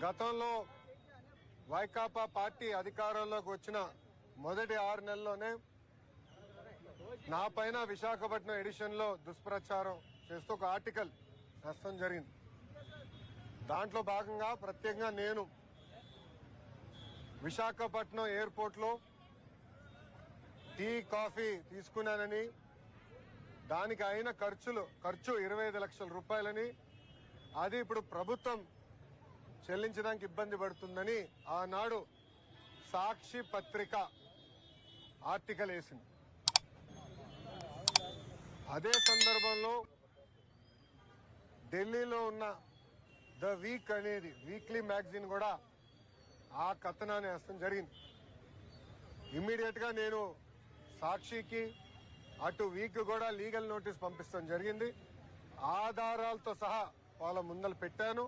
గతంలో వైకాపా పార్టీ అధికారంలోకి వచ్చిన మొదటి 6 నెలల్లోనే నా పైన విశాఖపట్నం ఎడిషన్ లో దుష్ప్రచారం చేస్తూ ఒక ఆర్టికల్ రాయడం జరిగింది. దాంట్లో భాగంగా ప్రత్యేకంగా నేను విశాఖపట్నం ఎయిర్పోర్ట్ లో టీ కాఫీ తీసుకున్నానని, దానికి అయిన ఖర్చు 25 లక్షల రూపాయలని, అది ఇప్పుడు ప్రభుత్వం చెల్లించడానికి ఇబ్బంది పడుతుందని ఆనాడు సాక్షి పత్రిక ఆర్టికల్ వేసింది. అదే సందర్భంలో ఢిల్లీలో ఉన్న ద వీక్ అనేది వీక్లీ మ్యాగజైన్ కూడా ఆ కథనాన్ని వేయడం జరిగింది. ఇమ్మీడియట్ గా నేను సాక్షికి అటు వీక్ కూడా లీగల్ నోటీస్ పంపించడం జరిగింది. ఆధారాలతో సహా వాళ్ళ ముందలు పెట్టాను.